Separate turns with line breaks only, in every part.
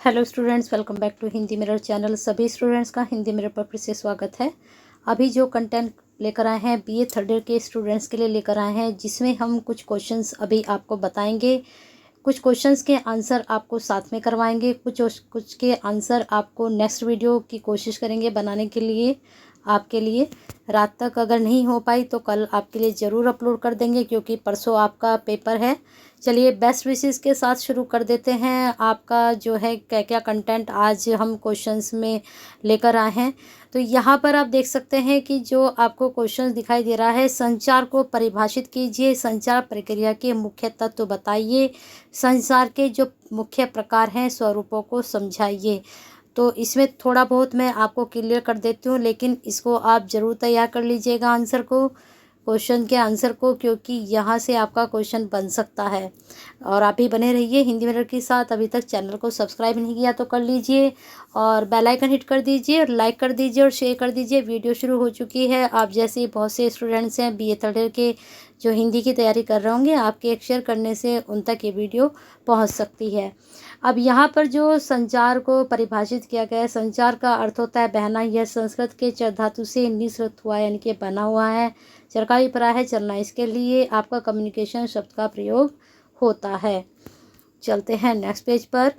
Hello students, welcome back to Hindi Mirror channel. सभी students का Hindi mirror पर फिर से स्वागत है। अभी जो कंटेंट लेकर आए हैं बीए थर्ड ईयर के स्टूडेंट्स के लिए लेकर आए हैं, जिसमें हम कुछ क्वेश्चंस अभी आपको बताएंगे। कुछ क्वेश्चंस के आंसर आपको साथ में करवाएंगे, कुछ के आंसर आपको नेक्स्ट वीडियो की कोशिश करेंगे बनाने के लिए। आपके लिए रात तक अगर नहीं हो पाई तो कल आपके लिए ज़रूर अपलोड कर देंगे, क्योंकि परसों आपका पेपर है। चलिए बेस्ट विशेस के साथ शुरू कर देते हैं। आपका जो है क्या क्या कंटेंट आज हम क्वेश्चंस में लेकर आए हैं। तो यहाँ पर आप देख सकते हैं कि जो आपको क्वेश्चंस दिखाई दे रहा है, संचार को परिभाषित कीजिए, संचार प्रक्रिया के मुख्य तत्व बताइए, संचार के जो मुख्य प्रकार हैं स्वरूपों को समझाइए। तो इसमें थोड़ा बहुत मैं आपको क्लियर कर देती हूँ, लेकिन इसको आप ज़रूर तैयार कर लीजिएगा आंसर को, क्वेश्चन के आंसर को, क्योंकि यहाँ से आपका क्वेश्चन बन सकता है। और आप ही बने रहिए हिंदी मिरर के साथ। अभी तक चैनल को सब्सक्राइब नहीं किया तो कर लीजिए, और बेल आइकन हिट कर दीजिए, और लाइक कर दीजिए, और शेयर कर दीजिए। वीडियो शुरू हो चुकी है। आप जैसे बहुत से स्टूडेंट्स हैं बीए थर्ड ईयर के जो हिंदी की तैयारी कर रहे होंगे, आपके एक शेयर करने से उन तक ये वीडियो पहुँच सकती है। अब यहाँ पर जो संचार को परिभाषित किया गया है, संचार का अर्थ होता है बहना। यह संस्कृत के चर धातु से निःसृत हुआ है, यानी कि बना हुआ है। चर का अभिप्राय है चलना, इसके लिए आपका कम्युनिकेशन शब्द का प्रयोग होता है। चलते हैं नेक्स्ट पेज पर।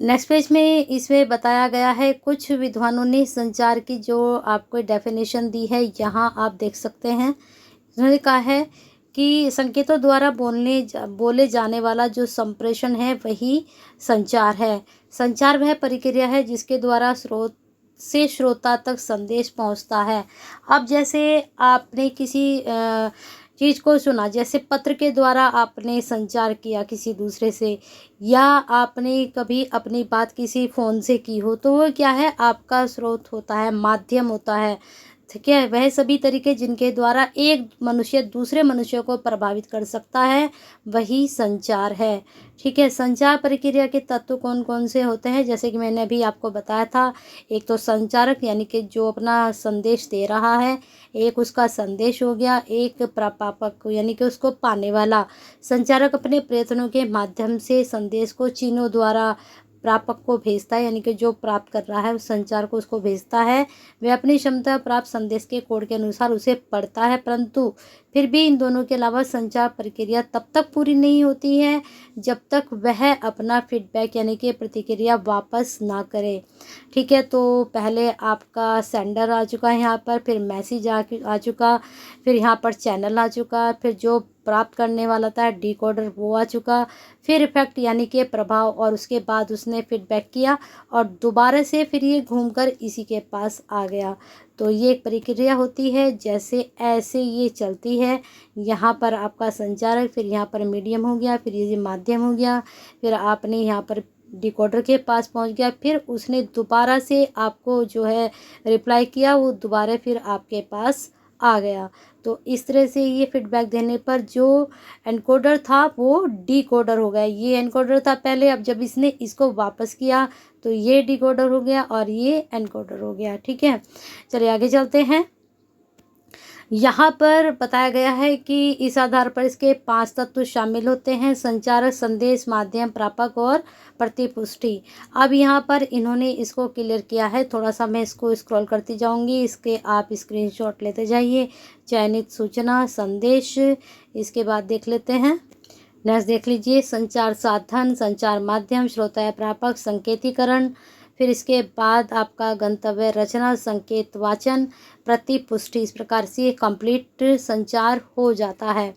नेक्स्ट पेज में इसमें बताया गया है, कुछ विद्वानों ने संचार की जो आपको डेफिनेशन दी है, यहाँ आप देख सकते हैं। उन्होंने कहा है कि संकेतों द्वारा बोले जाने वाला जो संप्रेषण है वही संचार है। संचार वह प्रक्रिया है जिसके द्वारा स्रोत से श्रोता तक संदेश पहुंचता है। अब जैसे आपने किसी चीज़ को सुना, जैसे पत्र के द्वारा आपने संचार किया किसी दूसरे से, या आपने कभी अपनी बात किसी फ़ोन से की हो, तो वो क्या है, आपका स्रोत होता है, माध्यम होता है। ठीक है, वह सभी तरीके जिनके द्वारा एक मनुष्य दूसरे मनुष्य को प्रभावित कर सकता है, वही संचार है। ठीक है, संचार प्रक्रिया के तत्व कौन कौन से होते हैं, जैसे कि मैंने अभी आपको बताया था। एक तो संचारक, यानी कि जो अपना संदेश दे रहा है, एक उसका संदेश हो गया, एक प्रापक यानी कि उसको पाने वाला। संचारक अपने प्रयत्नों के माध्यम से संदेश को चिन्हों द्वारा प्रापक को भेजता है, यानी कि जो प्राप्त कर रहा है उस संचार को उसको भेजता है। वह अपनी क्षमता प्राप्त संदेश के कोड के अनुसार उसे पढ़ता है, परंतु फिर भी इन दोनों के अलावा संचार प्रक्रिया तब तक पूरी नहीं होती है जब तक वह अपना फीडबैक यानी कि प्रतिक्रिया वापस ना करे। ठीक है, तो पहले आपका सेंडर आ चुका है यहाँ पर, फिर मैसेज आ चुका, फिर यहाँ पर चैनल आ चुका, फिर जो प्राप्त करने वाला था डिकोडर वो आ चुका, फिर इफेक्ट यानी कि प्रभाव, और उसके बाद उसने फीडबैक किया और दोबारा से फिर ये घूमकर इसी के पास आ गया। तो ये एक प्रक्रिया होती है, जैसे ऐसे ये चलती है। यहाँ पर आपका संचारक, फिर यहाँ पर मीडियम हो गया, फिर ये माध्यम हो गया, फिर आपने यहाँ पर डिकोडर के पास पहुँच गया, फिर उसने दोबारा से आपको जो है रिप्लाई किया, वो दोबारा फिर आपके पास आ गया। तो इस तरह से ये फीडबैक देने पर जो एनकोडर था वो डिकोडर हो गया। ये एनकोडर था पहले, अब जब इसने इसको वापस किया तो ये डिकोडर हो गया और ये एनकोडर हो गया। ठीक है, चलिए आगे चलते हैं। यहाँ पर बताया गया है कि इस आधार पर इसके 5 तत्व शामिल होते हैं: संचारक, संदेश, माध्यम, प्रापक और प्रतिपुष्टि। अब यहाँ पर इन्होंने इसको क्लियर किया है, थोड़ा सा मैं इसको स्क्रॉल करती जाऊँगी, इसके आप स्क्रीनशॉट लेते जाइए। चयनित सूचना, संदेश, इसके बाद देख लेते हैं। नेक्स्ट देख लीजिए, संचार साधन, संचार माध्यम, श्रोता या प्रापक, संकेतीकरण, फिर इसके बाद आपका गंतव्य रचना, संकेत वाचन, प्रतिपुष्टि। इस प्रकार से कंप्लीट संचार हो जाता है।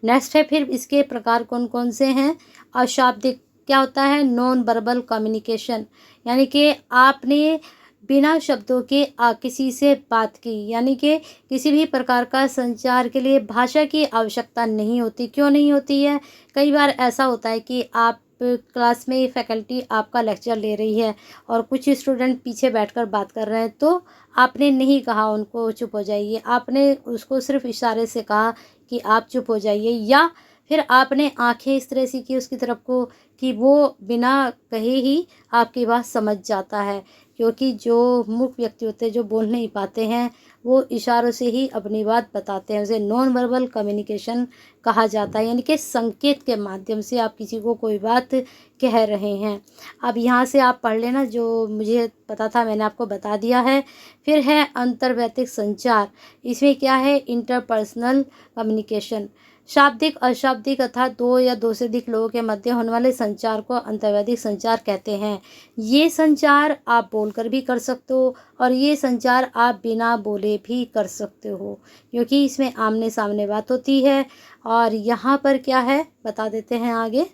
नेक्स्ट है फिर इसके प्रकार कौन कौन से हैं। अशाब्दिक क्या होता है, नॉन वर्बल कम्युनिकेशन, यानी कि आपने बिना शब्दों के किसी से बात की, यानी कि किसी भी प्रकार का संचार के लिए भाषा की आवश्यकता नहीं होती। क्यों नहीं होती है, कई बार ऐसा होता है कि आप क्लास में फैकल्टी आपका लेक्चर ले रही है और कुछ स्टूडेंट पीछे बैठकर बात कर रहे हैं, तो आपने नहीं कहा उनको चुप हो जाइए, आपने उसको सिर्फ इशारे से कहा कि आप चुप हो जाइए, या फिर आपने आंखें इस तरह से की उसकी तरफ को कि वो बिना कहे ही आपकी बात समझ जाता है। क्योंकि जो मूक व्यक्ति होते हैं, जो बोल नहीं पाते हैं, वो इशारों से ही अपनी बात बताते हैं। उसे नॉन वर्बल कम्युनिकेशन कहा जाता है, यानी कि संकेत के माध्यम से आप किसी को कोई बात कह रहे हैं। अब यहाँ से आप पढ़ लेना, जो मुझे पता था मैंने आपको बता दिया है। फिर है अंतर्वैयक्तिक संचार। इसमें क्या है, इंटरपर्सनल कम्युनिकेशन। शाब्दिक अशाब्दिक अर्थात दो या दो से अधिक लोगों के मध्य होने वाले संचार को अंतर्वैयक्तिक संचार कहते हैं। ये संचार आप बोलकर भी कर सकते हो और ये संचार आप बिना बोले भी कर सकते हो, क्योंकि इसमें आमने सामने बात होती है। और यहाँ पर क्या है बता देते हैं आगे।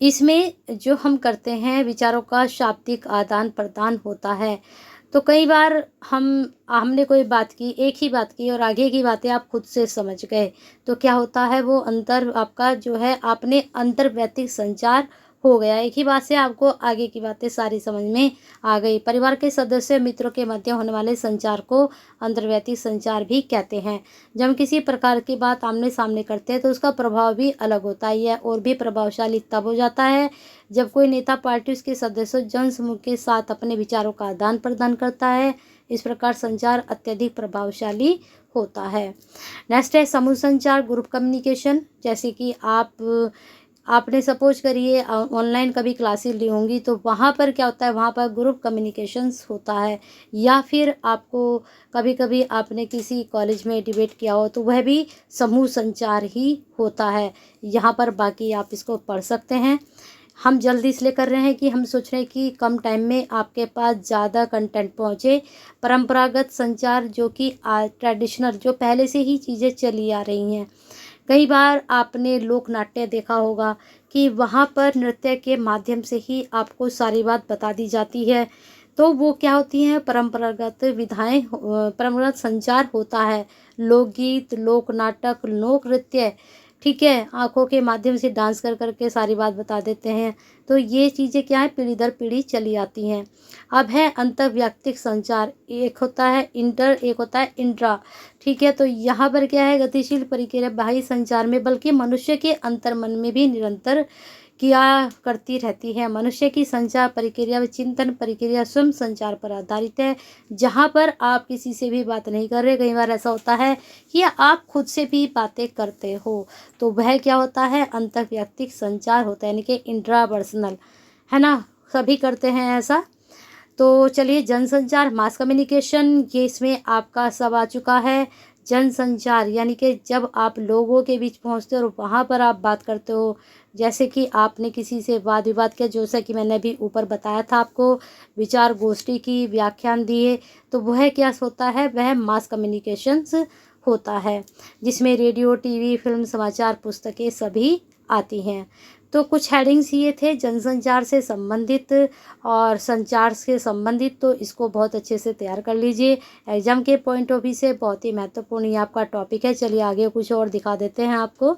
इसमें जो हम करते हैं, विचारों का शाब्दिक आदान प्रदान होता है। तो कई बार हमने कोई बात की, एक ही बात की और आगे की बातें आप खुद से समझ गए, तो क्या होता है, वो अंतर आपका जो है, आपने अंतर्वैयक्तिक संचार हो गया। एक ही बात से आपको आगे की बातें सारी समझ में आ गई। परिवार के सदस्य मित्रों के मध्य होने वाले संचार को अंतर्वैयक्तिक संचार भी कहते हैं। जब हम किसी प्रकार की बात आमने सामने करते हैं तो उसका प्रभाव भी अलग होता है। यह और भी प्रभावशाली तब हो जाता है जब कोई नेता पार्टी उसके सदस्यों जनसमूह के साथ अपने विचारों का आदान प्रदान करता है। इस प्रकार संचार अत्यधिक प्रभावशाली होता है। नेक्स्ट है समूह संचार, ग्रुप कम्युनिकेशन। जैसे कि आपने सपोज करिए ऑनलाइन कभी क्लासेस ली होंगी, तो वहाँ पर क्या होता है, वहाँ पर ग्रुप कम्युनिकेशंस होता है। या फिर आपको कभी कभी आपने किसी कॉलेज में डिबेट किया हो, तो वह भी समूह संचार ही होता है। यहाँ पर बाकी आप इसको पढ़ सकते हैं। हम जल्दी इसलिए कर रहे हैं कि हम सोच रहे हैं कि कम टाइम में आपके पास ज़्यादा कंटेंट पहुँचे। परंपरागत संचार, जो कि ट्रेडिशनल, जो पहले से ही चीज़ें चली आ रही हैं। कई बार आपने लोक नाट्य देखा होगा कि वहाँ पर नृत्य के माध्यम से ही आपको सारी बात बता दी जाती है। तो वो क्या होती हैं, परंपरागत विधाएं, परंपरागत संचार होता है। लोकगीत, लोक नाटक, लोक नृत्य, ठीक है, आंखों के माध्यम से डांस कर करके सारी बात बता देते हैं। तो ये चीज़ें क्या है, पीढ़ी दर पीढ़ी चली आती हैं। अब है अंतर्वैयक्तिक संचार। एक होता है इंटर, एक होता है इंट्रा, ठीक है। तो यहाँ पर क्या है, गतिशील प्रक्रिया बाह्य संचार में बल्कि मनुष्य के अंतर्मन में भी निरंतर किया करती रहती है। मनुष्य की संचार प्रक्रिया व चिंतन प्रक्रिया स्वयं संचार पर आधारित है, जहाँ पर आप किसी से भी बात नहीं कर रहे। कई बार ऐसा होता है कि आप खुद से भी बातें करते हो, तो वह क्या होता है, अंतर्वैयक्तिक संचार होता है, यानी कि इंट्रापर्सनल, है ना। सभी करते हैं ऐसा। तो चलिए, जनसंचार, मास कम्युनिकेशन, ये इसमें आपका सब आ चुका है। जनसंचार यानी कि जब आप लोगों के बीच पहुंचते हो और वहाँ पर आप बात करते हो, जैसे कि आपने किसी से वाद विवाद किया, जैसा कि मैंने अभी ऊपर बताया था आपको, विचार गोष्ठी की, व्याख्यान दिए, तो वह क्या होता है, वह मास कम्युनिकेशंस होता है, जिसमें रेडियो, टीवी, फिल्म, समाचार, पुस्तकें सभी आती हैं। तो कुछ हेडिंग्स ये थे जनसंचार से संबंधित और संचार से संबंधित, तो इसको बहुत अच्छे से तैयार कर लीजिए। एग्जाम के पॉइंट ऑफ व्यू से बहुत ही महत्वपूर्ण ये आपका टॉपिक है। चलिए आगे कुछ और दिखा देते हैं आपको।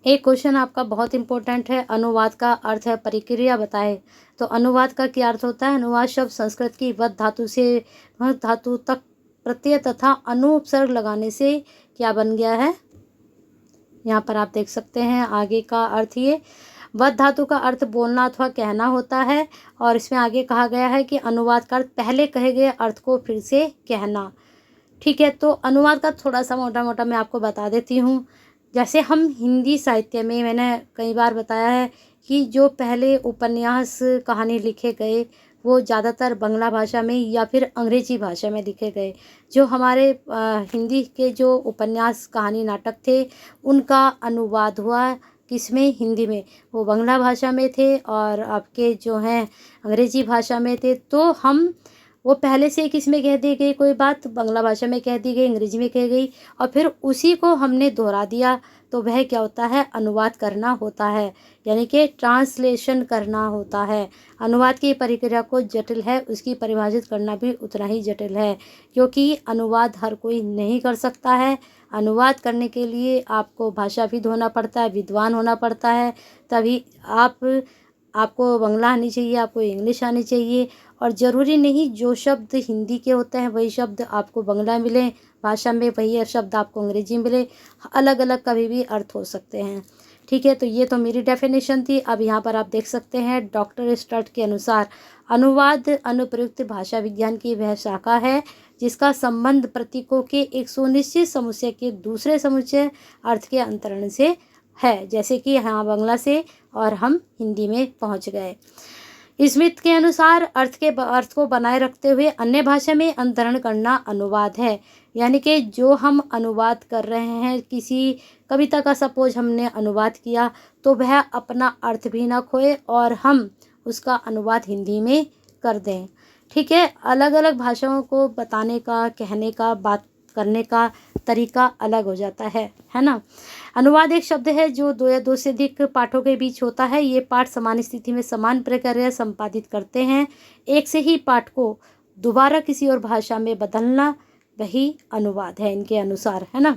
एक क्वेश्चन आपका बहुत इंपॉर्टेंट है, अनुवाद का अर्थ है प्रक्रिया बताएं। तो अनुवाद का क्या अर्थ होता है, अनुवाद शब्द संस्कृत की वद धातु से वह धातु तक प्रत्यय तथा अनुपसर्ग लगाने से क्या बन गया है, यहाँ पर आप देख सकते हैं आगे का अर्थ। ये वद धातु का अर्थ बोलना अथवा कहना होता है, और इसमें आगे कहा गया है कि अनुवाद का अर्थ पहले कहे गए अर्थ को फिर से कहना, ठीक है। तो अनुवाद का थोड़ा सा मोटा मोटा मैं आपको बता देती हूँ। जैसे हम हिंदी साहित्य में, मैंने कई बार बताया है कि जो पहले उपन्यास कहानी लिखे गए वो ज़्यादातर बांग्ला भाषा में या फिर अंग्रेजी भाषा में लिखे गए। जो हमारे हिंदी के जो उपन्यास कहानी नाटक थे, उनका अनुवाद हुआ किसमें, हिंदी में, वो बांग्ला भाषा में थे और आपके जो हैं अंग्रेजी भाषा में थे। तो हम वो पहले से किस में कह दी गई कोई बात, बांग्ला भाषा में कह दी गई, अंग्रेजी में कह गई, और फिर उसी को हमने दोहरा दिया, तो वह क्या होता है, अनुवाद करना होता है, यानी कि ट्रांसलेशन करना होता है। अनुवाद की प्रक्रिया को जटिल है, उसकी परिभाषित करना भी उतना ही जटिल है, क्योंकि अनुवाद हर कोई नहीं कर सकता है। अनुवाद करने के लिए आपको भाषाविद होना पड़ता है, विद्वान होना पड़ता है, तभी आपको बांग्ला आनी चाहिए, आपको इंग्लिश आनी चाहिए। और ज़रूरी नहीं जो शब्द हिंदी के होते हैं वही शब्द आपको बांग्ला मिले भाषा में, वही शब्द आपको अंग्रेजी में मिले, अलग अलग कभी भी अर्थ हो सकते हैं, ठीक है। तो ये तो मेरी डेफिनेशन थी। अब यहाँ पर आप देख सकते हैं डॉक्टर स्टर्ट के अनुसार अनुवाद अनुप्रयुक्त भाषा विज्ञान की वह शाखा है जिसका संबंध प्रतीकों के एक सुनिश्चित समुच्चय के दूसरे समुच्चय अर्थ के अंतरण से है, जैसे कि यहाँ बांग्ला से और हम हिंदी में पहुँच गए। स्मिथ के अनुसार अर्थ को बनाए रखते हुए अन्य भाषा में अंतरण करना अनुवाद है। यानी कि जो हम अनुवाद कर रहे हैं, किसी कविता का सपोज हमने अनुवाद किया तो वह अपना अर्थ भी ना खोए और हम उसका अनुवाद हिंदी में कर दें। ठीक है, अलग अलग भाषाओं को बताने का, कहने का, बात करने का तरीका अलग हो जाता है ना। अनुवाद एक शब्द है जो दो या दो से अधिक पाठों के बीच होता है। ये पाठ समान स्थिति में समान प्रक्रिया संपादित करते हैं। एक से ही पाठ को दोबारा किसी और भाषा में बदलना वही अनुवाद है इनके अनुसार, है ना।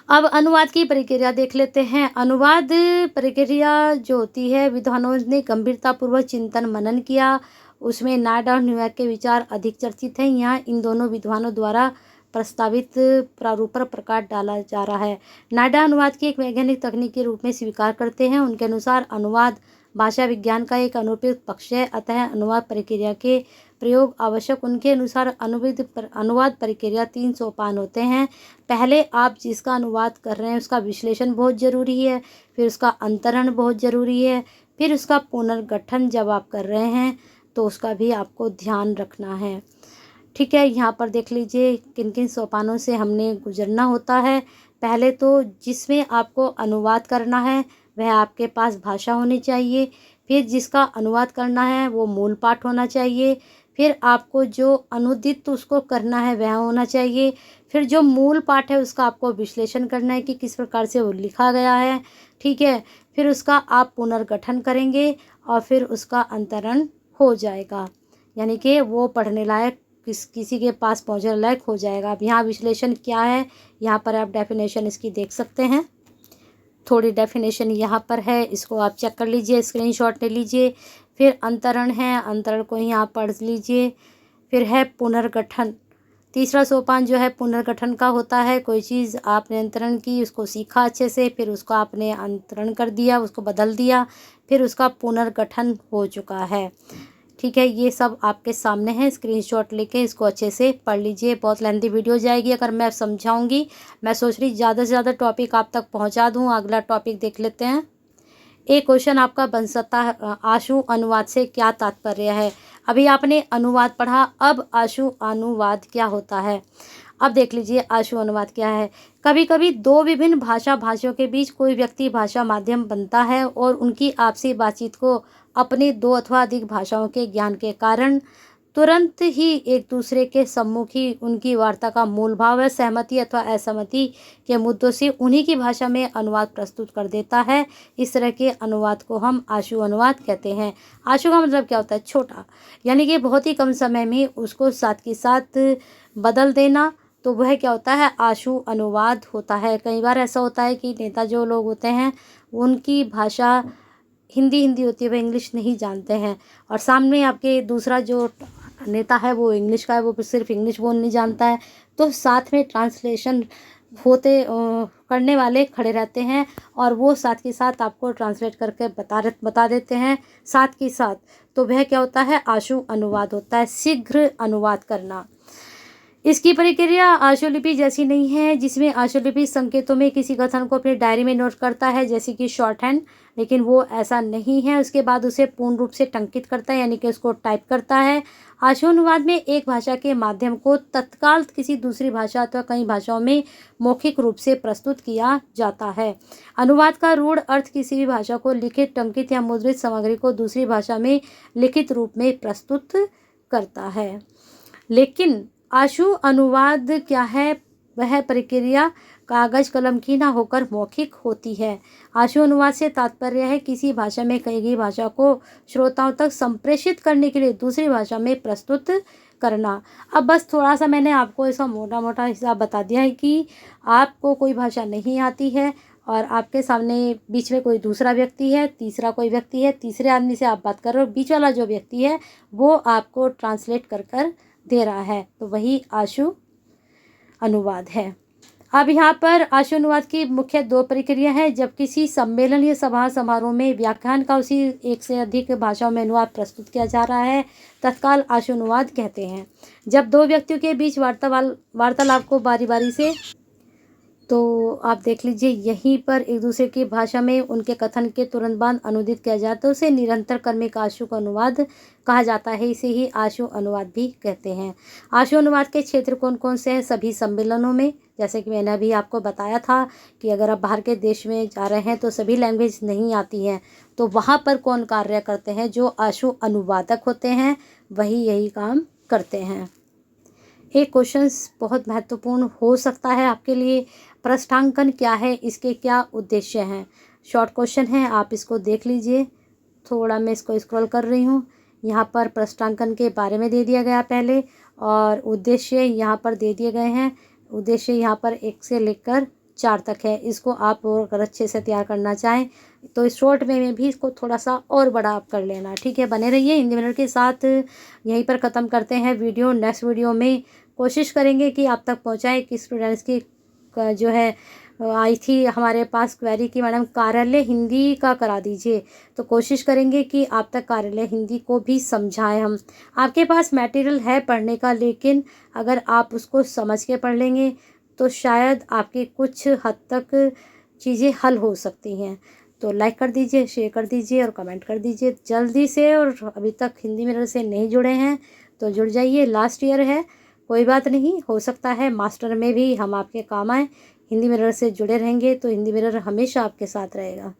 अब अनुवाद की प्रक्रिया देख लेते हैं। अनुवाद प्रक्रिया जो होती है, विद्वानों ने गंभीरतापूर्वक चिंतन मनन किया, उसमें नायडा और न्यूयॉर्क के विचार अधिक चर्चित हैं। यहाँ इन दोनों विद्वानों द्वारा प्रस्तावित प्रारूप पर प्रकाश डाला जा रहा है। नायडा अनुवाद की एक वैज्ञानिक तकनीक के रूप में स्वीकार करते हैं। उनके अनुसार अनुवाद भाषा विज्ञान का एक अनुप्रयुक्त पक्ष है, अतः अनुवाद प्रक्रिया के प्रयोग आवश्यक। उनके अनुसार अनुवाद प्रक्रिया 3 सोपान होते हैं। पहले आप जिसका अनुवाद कर रहे हैं उसका विश्लेषण बहुत ज़रूरी है, फिर उसका अंतरण बहुत ज़रूरी है, फिर उसका पुनर्गठन जब आप कर रहे हैं तो उसका भी आपको ध्यान रखना है। ठीक है, यहाँ पर देख लीजिए किन किन सोपानों से हमने गुजरना होता है। पहले तो जिसमें आपको अनुवाद करना है वह आपके पास भाषा होनी चाहिए, फिर जिसका अनुवाद करना है वो मूल पाठ होना चाहिए, फिर आपको जो अनुदित उसको करना है वह होना चाहिए, फिर जो मूल पाठ है उसका आपको विश्लेषण करना है कि किस प्रकार से वो लिखा गया है। ठीक है, फिर उसका आप पुनर्गठन करेंगे और फिर उसका अंतरण हो जाएगा, यानी कि वो पढ़ने लायक किसी के पास पहुंचने लायक हो जाएगा। अब यहाँ विश्लेषण क्या है, यहाँ पर आप डेफिनेशन इसकी देख सकते हैं। थोड़ी डेफिनेशन यहाँ पर है, इसको आप चेक कर लीजिए, स्क्रीनशॉट ले लीजिए। फिर अंतरण है, अंतरण को यहाँ पढ़ लीजिए। फिर है पुनर्गठन, तीसरा सोपान जो है पुनर्गठन का होता है। कोई चीज़ आपने अंतरण की, उसको सीखा अच्छे से, फिर उसको आपने अंतरण कर दिया, उसको बदल दिया, फिर उसका पुनर्गठन हो चुका है। ठीक है, ये सब आपके सामने है, स्क्रीनशॉट लेके इसको अच्छे से पढ़ लीजिए। बहुत लेंथी वीडियो जाएगी अगर मैं समझाऊंगी। मैं सोच रही ज़्यादा से ज़्यादा टॉपिक आप तक पहुंचा दूं। अगला टॉपिक देख लेते हैं। एक क्वेश्चन आपका बन सकता है, आशु अनुवाद से क्या तात्पर्य है। अभी आपने अनुवाद पढ़ा, अब आशु अनुवाद क्या होता है। अब देख लीजिए आशु अनुवाद क्या है। कभी कभी दो विभिन्न भाषाओं के बीच कोई व्यक्ति भाषा माध्यम बनता है और उनकी आपसी बातचीत को अपनी 2 अथवा अधिक भाषाओं के ज्ञान के कारण तुरंत ही एक दूसरे के सम्मुख ही उनकी वार्ता का मूल भाव है सहमति अथवा असहमति के मुद्दों से उन्हीं की भाषा में अनुवाद प्रस्तुत कर देता है। इस तरह के अनुवाद को हम आशु अनुवाद कहते हैं। आशु का मतलब क्या होता है, छोटा, यानी कि बहुत ही कम समय में उसको साथ के साथ बदल देना, तो वह क्या होता है, आशु अनुवाद होता है। कई बार ऐसा होता है कि नेता जो लोग होते हैं उनकी भाषा हिंदी होती है, वह इंग्लिश नहीं जानते हैं, और सामने आपके दूसरा जो नेता है वो इंग्लिश का है, वो सिर्फ इंग्लिश बोलने जानता है, तो साथ में ट्रांसलेशन करने वाले खड़े रहते हैं और वो साथ के साथ आपको ट्रांसलेट करके बता देते हैं साथ के साथ। तो वह क्या होता है, आशु अनुवाद होता है, शीघ्र अनुवाद करना। इसकी प्रक्रिया आशुलिपि जैसी नहीं है, जिसमें आशुलिपि संकेतों में किसी कथन को अपनी डायरी में नोट करता है जैसे कि शॉर्ट हैंड, लेकिन वो ऐसा नहीं है। उसके बाद उसे पूर्ण रूप से टंकित करता है, यानी कि उसको टाइप करता है। आशु अनुवाद में एक भाषा के माध्यम को तत्काल किसी दूसरी भाषा अथवा कई भाषाओं में मौखिक रूप से प्रस्तुत किया जाता है। अनुवाद का रूढ़ अर्थ किसी भी भाषा को लिखित, टंकित या मुद्रित सामग्री को दूसरी भाषा में लिखित रूप में प्रस्तुत करता है। लेकिन आशु अनुवाद क्या है, वह प्रक्रिया कागज कलम की ना होकर मौखिक होती है। आशु अनुवाद से तात्पर्य है किसी भाषा में कही गई भाषा को श्रोताओं तक संप्रेषित करने के लिए दूसरी भाषा में प्रस्तुत करना। अब बस थोड़ा सा मैंने आपको ऐसा मोटा हिसाब बता दिया है कि आपको कोई भाषा नहीं आती है और आपके सामने बीच में कोई दूसरा व्यक्ति है, तीसरा कोई व्यक्ति है, तीसरे आदमी से आप बात कर रहे हो, बीच वाला जो व्यक्ति है वो आपको ट्रांसलेट कर दे रहा है, तो वही आशु अनुवाद है। अब यहाँ पर आशु अनुवाद की मुख्य 2 प्रक्रिया है। जब किसी सम्मेलन या सभा समारोह में व्याख्यान का उसी एक से अधिक भाषाओं में अनुवाद प्रस्तुत किया जा रहा है, तत्काल आशु अनुवाद कहते हैं। जब 2 व्यक्तियों के बीच वार्तालाप को बारी बारी से, तो आप देख लीजिए यहीं पर एक दूसरे की भाषा में उनके कथन के तुरंत बाद अनुदित किया जाता है, उसे निरंतर क्रमिक आशु का अनुवाद कहा जाता है। इसे ही आशु अनुवाद भी कहते हैं। आशु अनुवाद के क्षेत्र कौन कौन से हैं? सभी सम्मेलनों में, जैसे कि मैंने अभी आपको बताया था कि अगर आप बाहर के देश में जा रहे हैं तो सभी लैंग्वेज नहीं आती हैं, तो वहाँ पर कौन कार्य करते हैं? जो आशु अनुवादक होते हैं वही यही काम करते हैं। एक क्वेश्चन बहुत महत्वपूर्ण हो सकता है आपके लिए, पृष्ठांकन क्या है, इसके क्या उद्देश्य हैं? शॉर्ट क्वेश्चन है, आप इसको देख लीजिए। थोड़ा मैं इसको स्क्रॉल कर रही हूँ। यहाँ पर पृष्ठांकन के बारे में दे दिया गया पहले, और उद्देश्य यहाँ पर दे दिए गए हैं। उद्देश्य यहाँ पर 1 से लेकर 4 तक है। इसको आप अगर अच्छे से तैयार करना चाहें तो शॉर्ट में भी इसको थोड़ा सा और बड़ा आप कर लेना। ठीक है, बने रहिए हिंदी मिनट के साथ। यहीं पर ख़त्म करते हैं वीडियो। नेक्स्ट वीडियो में कोशिश करेंगे कि आप तक पहुंचाएं कि स्टूडेंट्स की जो है आई थी हमारे पास क्वेरी कि मैडम कार्यालय हिंदी का करा दीजिए, तो कोशिश करेंगे कि आप तक कार्यालय हिंदी को भी समझाएं हम। आपके पास मटेरियल है पढ़ने का, लेकिन अगर आप उसको समझ के पढ़ लेंगे तो शायद आपकी कुछ हद तक चीज़ें हल हो सकती हैं। तो लाइक कर दीजिए, शेयर कर दीजिए और कमेंट कर दीजिए जल्दी से। और अभी तक हिंदी मिरर से नहीं जुड़े हैं तो जुड़ जाइए। लास्ट ईयर है, कोई बात नहीं, हो सकता है मास्टर में भी हम आपके काम आए। हिंदी मिरर से जुड़े रहेंगे तो हिंदी मिरर हमेशा आपके साथ रहेगा।